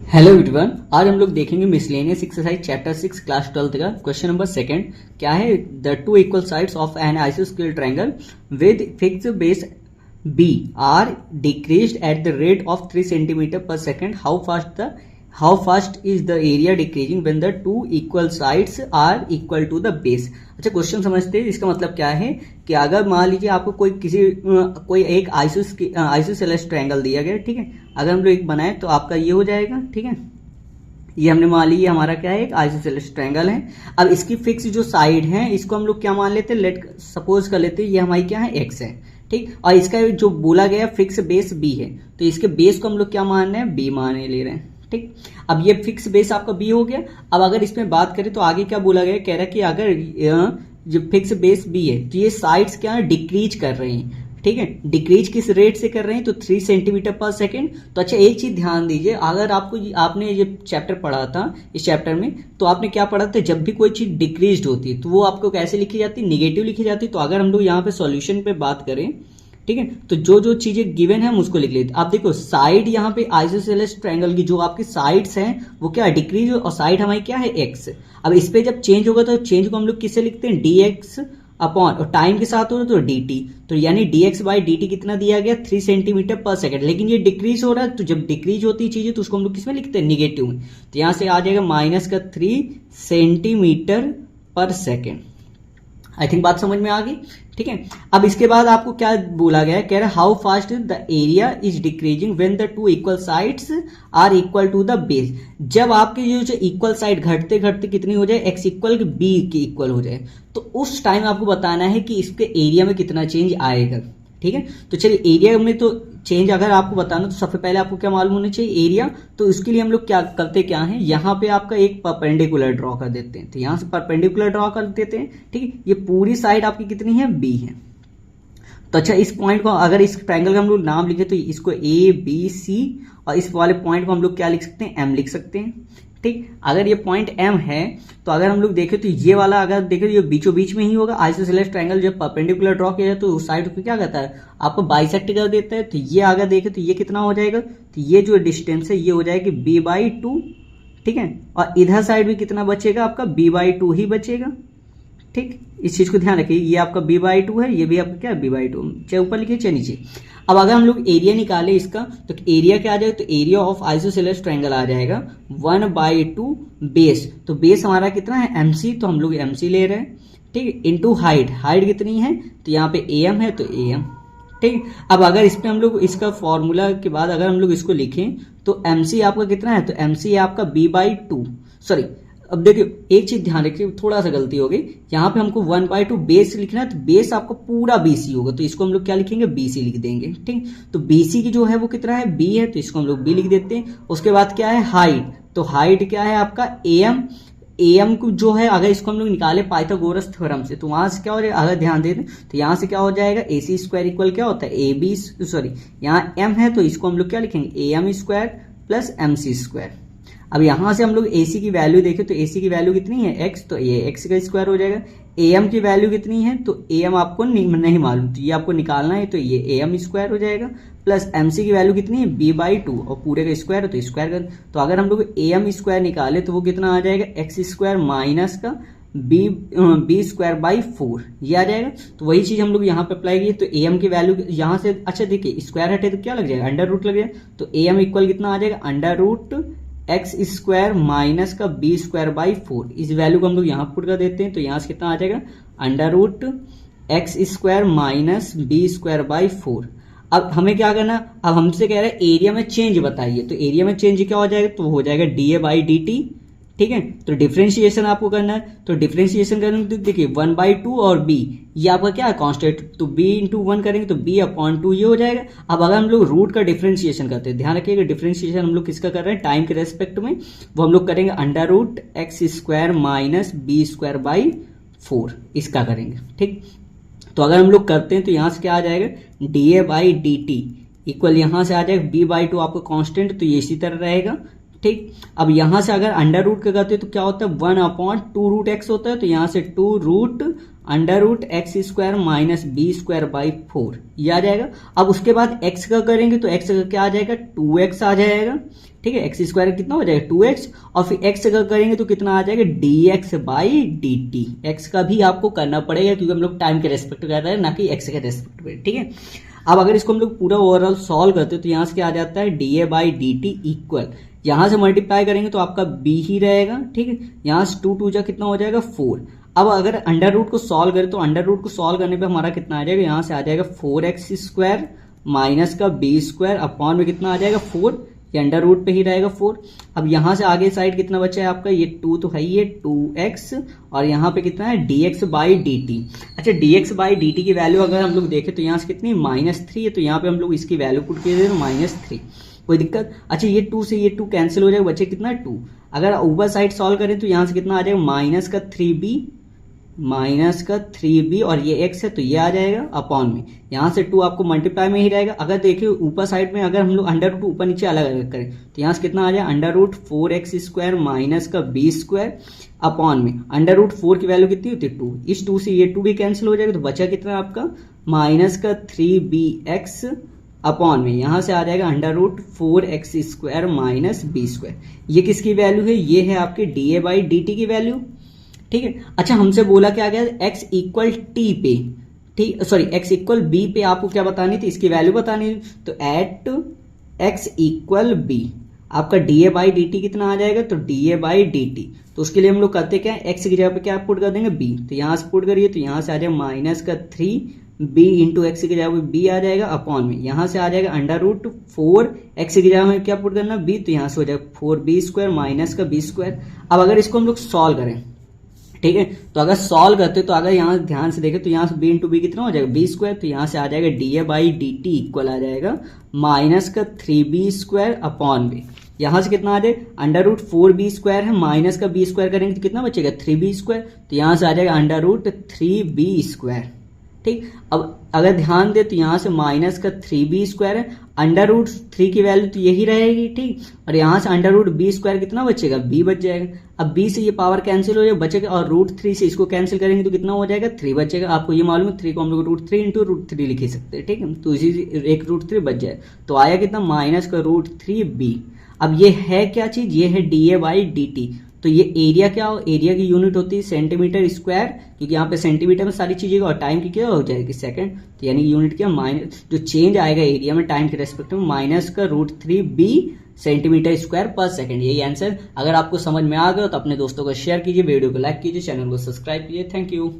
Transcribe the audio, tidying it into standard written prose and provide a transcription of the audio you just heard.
Hello everyone, आज हम लोग देखेंगे मिसलेनियस एक्सरसाइज चैप्टर 6 क्लास 12 का क्वेश्चन नंबर सेकंड। क्या है? The two equal sides of an आइसोस्केल triangle with fix base b are decreased at the rate of 3 centimetre per second. How fast is the area decreasing when the two equal sides are equal to the base. अच्छा, question समझते हैं। इसका मतलब क्या है कि अगर मान लीजिए आपको कोई एक आइसोसेलेस ट्रायंगल दिया गया, ठीक है। अगर हम लोग एक बनाए तो आपका ये हो जाएगा, ठीक है। ये हमने मान लिया हमारा क्या है, एक आइसोसेलेस ट्रायंगल है। अब इसकी फिक्स जो साइड है इसको हम लोग क्या मान लेते हैं, लेट सपोज कर लेते हैं ये हमारी क्या है, एक्स है, ठीक। और इसका जो बोला गया फिक्स बेस बी है, तो इसके बेस को हम लोग क्या मान रहे हैं, बी माने ले रहे हैं, ठीक। अब ये फिक्स बेस आपका बी हो गया। अब अगर इसमें बात करें तो आगे क्या बोला गया, कह रहा है कि अगर जो फिक्स बेस बी है तो ये साइड्स क्या है, डिक्रीज कर रही हैं, ठीक है। डिक्रीज किस रेट से कर रहे हैं, तो 3 सेंटीमीटर पर सेकेंड। तो अच्छा, एक चीज ध्यान दीजिए, अगर आपने ये चैप्टर पढ़ा था, इस चैप्टर में तो आपने क्या पढ़ा था, जब भी कोई चीज डिक्रीज होती है तो वो आपको कैसे लिखी जाती है, निगेटिव लिखी जाती है। तो अगर हम लोग यहाँ पे सॉल्यूशन पे बात करें, ठीक है, तो जो जो चीजें गिवन है हम उसको लिख लेते। आप देखो साइड यहाँ पे आइसोसेलेस ट्रायंगल की जो आपकी साइड्स हैं वो क्या डिक्रीज, और साइड हमारी क्या है, एक्स। अब इस पे जब चेंज होगा तो चेंज को हम लोग किससे लिखते हैं, डी एक्स अपॉन, और टाइम के साथ हो रहा तो डी टी। तो यानी D x by D T कितना दिया गया, 3 सेंटीमीटर पर सेकंड। लेकिन ये डिक्रीज हो रहा है, तो जब डिक्रीज होती है चीजें तो उसको हम लोग किसमें लिखते हैं, निगेटिव में। तो यहां से आ जाएगा माइनस का 3 सेंटीमीटर पर सेकेंड। आई थिंक बात समझ में आ गई, ठीक है। अब इसके बाद आपको क्या बोला गया है, कह रहा है how fast the area is decreasing when the two equal sides are equal to the base. जब आपकी जो इक्वल साइड घटते घटते कितनी हो जाए, एक्स इक्वल बी के इक्वल हो जाए, तो उस टाइम आपको बताना है कि इसके एरिया में कितना चेंज आएगा, ठीक है। तो चलिए एरिया में तो चेंज अगर आपको बताना तो सबसे पहले आपको क्या मालूम होना चाहिए, एरिया। तो उसके लिए हम लोग क्या करते, क्या है, यहाँ पे आपका एक परपेंडिकुलर ड्रॉ कर देते हैं। तो यहां से परपेंडिकुलर ड्रॉ कर देते हैं, ठीक है। ये पूरी साइड आपकी कितनी है, बी है। तो अच्छा, इस पॉइंट को अगर इस ट्रायंगल का हम लोग नाम लिखे तो इसको ए बी सी, और इस वाले पॉइंट को हम लोग क्या लिख सकते हैं, एम लिख सकते हैं, ठीक। अगर ये पॉइंट एम है तो अगर हम लोग देखें तो ये वाला अगर देखें तो ये बीचों बीच में ही होगा। आइसोसेलेस ट्रायंगल जब परपेंडिकुलर ड्रॉ किया जाए तो उस साइड को क्या कहता है, आपको बाइसेक्ट कर देता है। तो ये अगर देखें तो ये कितना हो जाएगा, तो ये जो डिस्टेंस है ये हो जाएगी b/2, ठीक है। और इधर साइड भी कितना बचेगा आपका, b/2 ही बचेगा, ठीक। इस चीज को ध्यान रखिए, ये आपका b/2 है, ये भी आपका क्या है, b/2, चाहे ऊपर लिखिए चाहे नीचे। अब अगर हम लोग एरिया निकाले इसका, तो एरिया क्या आ जाएगा, तो एरिया ऑफ आइसोसेलेस ट्रायंगल आ जाएगा 1/2 बेस। तो बेस हमारा कितना है, mc, तो हम लोग mc ले रहे हैं, ठीक। इनटू हाइट, हाइट कितनी है, तो यहाँ पे am है तो am, ठीक। अब अगर इस पे हम लोग इसका फॉर्मूला के बाद अगर हम लोग इसको लिखें तो mc आपका कितना है, तो mc है आपका b/2, सॉरी। अब देखिए एक चीज ध्यान रखिए, थोड़ा सा गलती हो गई, यहाँ पे हमको 1/2 बेस लिखना है, तो बेस आपका पूरा BC होगा, तो इसको हम लोग क्या लिखेंगे, BC लिख देंगे, ठीक। तो BC की जो है वो कितना है, B है, तो इसको हम लोग B लिख देते हैं। उसके बाद क्या है, हाइट, तो हाइट क्या है आपका AM को जो है, अगर इसको हम लोग निकाले पाइथागोरस थ्योरम से तो वहां से क्या हो जाएगा, अगर ध्यान दें तो यहाँ से क्या हो जाएगा, AC² इक्वल क्या होता है, AB, सॉरी यहाँ M है तो इसको हम लोग क्या लिखेंगे, AM² प्लस MC²। अब यहां से हम लोग AC की वैल्यू देखें तो AC की वैल्यू कितनी है, x, तो ये x का स्क्वायर हो जाएगा। AM की वैल्यू कितनी है, तो AM आपको नहीं मालूम, तो ये आपको निकालना है, तो ये AM² हो जाएगा, प्लस MC की वैल्यू कितनी है, b/2, और पूरे का स्क्वायर है तो स्क्वायर कर। तो अगर हम लोग AM² निकाले तो वो कितना आ जाएगा, x² माइनस का b²/4, ये आ जाएगा। तो वही चीज हम लोग यहाँ पे अप्लाई किए, तो AM की वैल्यू यहाँ से, अच्छा देखिए स्क्वायर हटे तो क्या लग जाएगा, अंडर रूट लग जाएगा। तो AM इक्वल कितना आ जाएगा, अंडर रूट x² माइनस का b²/4। इस वैल्यू को हम लोग यहाँ पुट कर देते हैं, तो यहाँ से कितना आ जाएगा, under root x² minus b²/4। अब हमें क्या करना, अब हमसे कह रहा है एरिया में चेंज बताइए, तो एरिया में चेंज क्या हो जाएगा, तो हो जाएगा dA/dt, ठीक है। तो डिफरेंशिएशन आपको करना है, तो डिफरेंशिएशन करने तो देखिए 1/2 और b, ये आपका क्या है, कांस्टेंट, तो b/1 करेंगे तो b/2 ये हो जाएगा। अब अगर हम लोग रूट का डिफरेंशिएशन करते हैं, ध्यान रखिएगा डिफरेंशिएशन हम लोग किसका कर रहे हैं, टाइम के रेस्पेक्ट में, वो हम लोग करेंगे under root x² minus b²/4, इसका करेंगे, ठीक। तो अगर हम लोग करते हैं तो यहां से क्या आ जाएगा, dA/dt इक्वल यहां से आ जाएगा b/2 आपको कांस्टेंट, तो ये इसी तरह रहेगा, ठीक। अब यहां से अगर अंडर रूट का करते हैं तो क्या होता है 1/2 √x होता है, तो यहां से 2√√x² माइनस b²/4 ये आ जाएगा। अब उसके बाद x का करेंगे तो x का क्या आ जाएगा 2x आ जाएगा, ठीक है, x² कितना हो जाएगा 2x, और फिर x का करेंगे तो कितना आ जाएगा dx/dt। x का भी आपको करना पड़ेगा क्योंकि हम लोग टाइम के रेस्पेक्ट कर रहे हैं ना कि x के रेस्पेक्ट में, ठीक है। अब अगर इसको हम लोग पूरा ओवरऑल सॉल्व करते हैं तो यहाँ से क्या आ जाता है dA/dt इक्वल, यहां से मल्टीप्लाई करेंगे तो आपका b ही रहेगा, ठीक है। यहां से 2 जा कितना हो जाएगा 4। अब अगर अंडर रूट को सॉल्व करें तो अंडर रूट को सॉल्व करने पे हमारा कितना आ जाएगा, यहां से आ जाएगा 4x² माइनस का b² अपॉन में कितना आ जाएगा 4, ये अंडर रूट पे ही रहेगा 4। अब यहां से आगे साइड कितना बचा है आपका, ये 2 तो है ही है 2x, और यहाँ पे कितना है dx/dt। अच्छा dx/dt की वैल्यू अगर हम लोग देखें तो यहाँ से कितनी -3 है, तो यहाँ पे हम लोग इसकी वैल्यू पुट किए -3, कोई दिक्कत। अच्छा ये 2 से ये 2 कैंसिल हो जाएगा, बचे कितना 2। अगर ऊपर साइड सॉल्व करें तो यहाँ से कितना आ जाएगा -3b और ये x है तो ये आ जाएगा अपॉन में, यहाँ से 2 आपको मल्टीप्लाई में ही रहेगा। अगर देखिए ऊपर साइड में अगर हम लोग अंडर रूट ऊपर नीचे अलग अलग करें तो यहाँ से कितना आ जाएगा √4x² माइनस का b² अपॉन में √4 की वैल्यू कितनी होती है 2, इस 2 से ये 2 भी कैंसिल हो जाएगा तो बचा कितना आपका -3bx अपॉन में, यहां से आ जाएगा √4x² माइनस b²। ये किसकी वैल्यू है, ये है आपके dA/dt की वैल्यू, ठीक है। अच्छा हमसे बोला क्या गया x इक्वल t पे, ठीक, सॉरी x इक्वल b पे आपको क्या बतानी थी, इसकी वैल्यू बतानी थी। तो एट x इक्वल b आपका dA/dt कितना आ जाएगा, तो dA/dt, तो उसके लिए हम लोग करते क्या है x की जगह पे क्या पुट कर देंगे b, तो यहां से पुट करिए तो यहां से आ जाएगा -3b इंटू एक्स की जगह b आ जाएगा अपॉन में, यहां से आ जाएगा √4x की जगह में क्या पुट करना b, तो यहां से हो जाएगा 4b² माइनस का b²। अब अगर इसको हम लोग सॉल्व करें, ठीक है, तो अगर सॉल्व करते तो अगर यहाँ ध्यान से देखें तो यहाँ से b इंटू बी कितना हो जाएगा b², तो यहाँ से आ जाएगा dA/dt इक्वल आ जाएगा -3b² अपॉन में, यहाँ से कितना आ जाएगा √4b² है माइनस का b² करेंगे तो कितना बचेगा 3b², तो यहाँ से आ जाएगा √3b², ठीक। अब अगर ध्यान दे तो यहाँ से माइनस का 3b² है, √3 की वैल्यू तो यही रहेगी, ठीक, और यहाँ से √b² कितना बचेगा b बच जाएगा। अब b से ये पावर कैंसिल हो जाएगा बचेगा, और √3 से इसको कैंसिल करेंगे तो कितना हो जाएगा 3 बचेगा। आपको ये मालूम है 3 को हम लोग √3 इंटू √3 लिख ही सकते हैं, ठीक है, तो इसी एक √3 बच जाए, तो आया कितना -√3b। अब ये है क्या चीज, ये है dA/dt। तो ये एरिया क्या हो, एरिया की यूनिट होती है सेंटीमीटर स्क्वायर, क्योंकि यहाँ पे सेंटीमीटर में सारी चीजें, और टाइम की क्या हो जाएगी सेकंड, तो यानी यूनिट क्या माइनस जो चेंज आएगा एरिया में टाइम के रेस्पेक्ट में -√3b सेंटीमीटर/सेकंड, यही आंसर। अगर आपको समझ में आ गया तो अपने दोस्तों को शेयर कीजिए, वीडियो को लाइक कीजिए, चैनल को सब्सक्राइब कीजिए। Thank you.